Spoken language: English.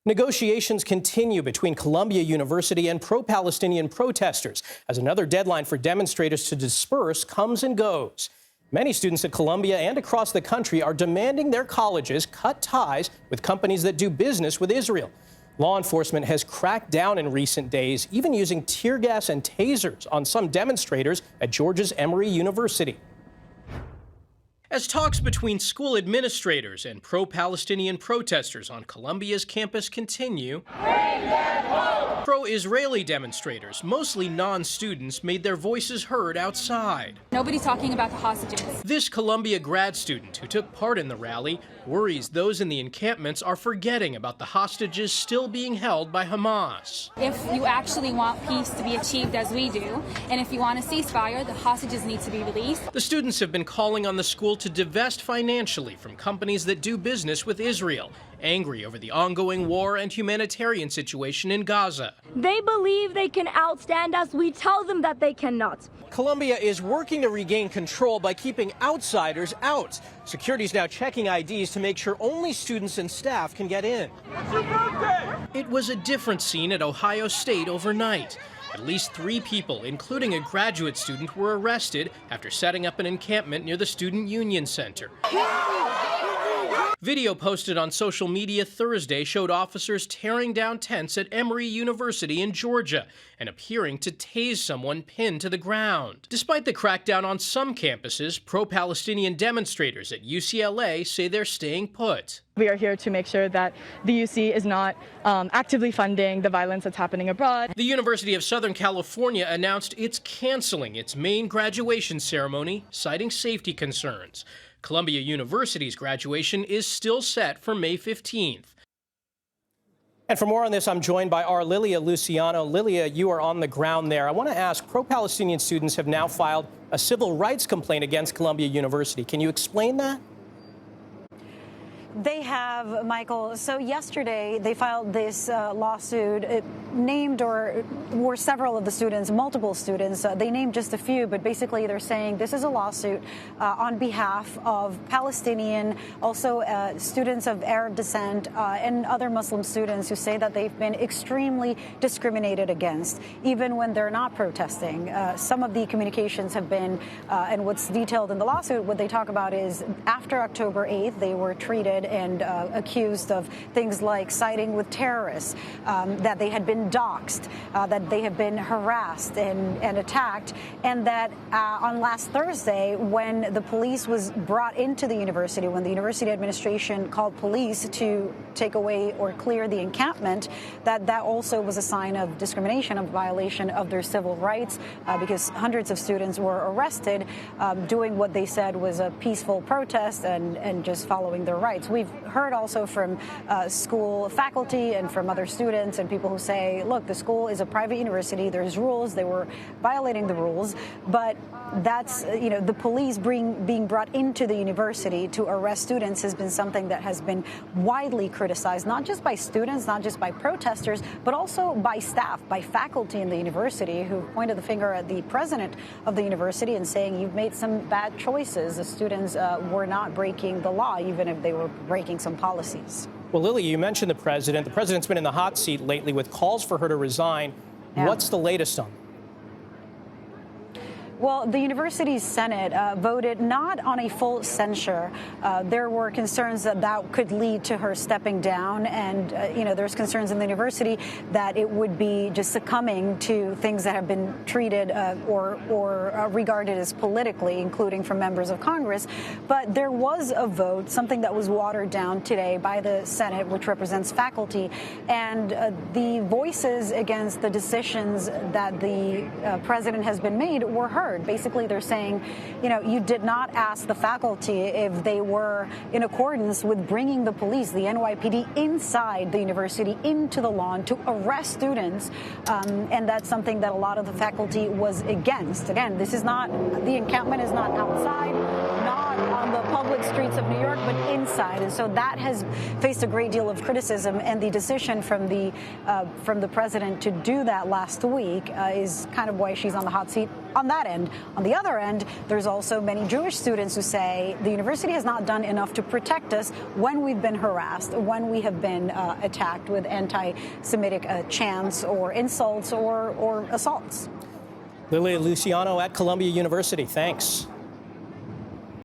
Negotiations continue between Columbia University and pro-Palestinian protesters as another deadline for demonstrators to disperse comes and goes. Many students at Columbia and across the country are demanding their colleges cut ties with companies that do business with Israel. Law enforcement has cracked down in recent days, even using tear gas and tasers on some demonstrators at Georgia's Emory University. As talks between school administrators and pro-Palestinian protesters on Columbia's campus continue, pro-Israeli demonstrators, mostly non-students, made their voices heard outside. Nobody's talking about the hostages. This Columbia grad student who took part in the rally worries those in the encampments are forgetting about the hostages still being held by Hamas. If you actually want peace to be achieved as we do, and if you want a ceasefire, the hostages need to be released. The students have been calling on the school to divest financially from companies that do business with Israel, angry over the ongoing war and humanitarian situation in Gaza. They believe they can outstand us. We tell them that they cannot. Columbia is working to regain control by keeping outsiders out. Security's now checking IDs to make sure only students and staff can get in. It was a different scene at Ohio State overnight. At least 3 people, including a graduate student, were arrested after setting up an encampment near the Student Union Center. Video posted on social media Thursday showed officers tearing down tents at Emory University in Georgia and appearing to tase someone pinned to the ground. Despite the crackdown on some campuses, pro-Palestinian demonstrators at UCLA say they're staying put. We are here to make sure that the UC is not actively funding the violence that's happening abroad. The University of Southern California announced it's canceling its main graduation ceremony, citing safety concerns. Columbia University's graduation is still set for May 15th. And for more on this, I'm joined by our Lilia Luciano. Lilia, you are on the ground there. I want to ask, pro-Palestinian students have now filed a civil rights complaint against Columbia University. Can you explain that? They have, Michael. So yesterday they filed this lawsuit. It named or were several of the students, multiple students. They named just a few, but basically they're saying this is a lawsuit on behalf of Palestinian, also students of Arab descent and other Muslim students who say that they've been extremely discriminated against, even when they're not protesting. Some of the communications have been, and what's detailed in the lawsuit, what they talk about is after October 8th, they were treated and accused of things like siding with terrorists, that they had been doxxed, that they have been harassed and attacked, and that on last Thursday, when the police was brought into the university, when the university administration called police to take away or clear the encampment, that also was a sign of discrimination, of violation of their civil rights, because hundreds of students were arrested doing what they said was a peaceful protest and just following their rights. We've heard also from school faculty and from other students and people who say, look, the school is a private university. There's rules. They were violating the rules. But that's, the police being brought into the university to arrest students has been something that has been widely criticized, not just by students, not just by protesters, but also by staff, by faculty in the university who pointed the finger at the president of the university and saying, you've made some bad choices. The students were not breaking the law, even if they were breaking some policies. Well, Lilia, you mentioned the president. The president's been in the hot seat lately with calls for her to resign. Yeah. What's the latest on that? Well, the university's Senate voted not on a full censure. There were concerns that could lead to her stepping down. And, there's concerns in the university that it would be just succumbing to things that have been treated or regarded as politically, including from members of Congress. But there was a vote, something that was watered down today by the Senate, which represents faculty. And the voices against the decisions that the president has been made were heard. Basically, they're saying, you did not ask the faculty if they were in accordance with bringing the police, the NYPD, inside the university, into the lawn to arrest students. And that's something that a lot of the faculty was against. Again, this is not, the encampment is not outside, not on the public streets of New York, but inside. And so that has faced a great deal of criticism. And the decision from the president to do that last week is kind of why she's on the hot seat on that end. On the other end, there's also many Jewish students who say the university has not done enough to protect us when we've been harassed, when we have been attacked with anti-Semitic chants or insults or assaults. Lilia, Luciano at Columbia University, thanks.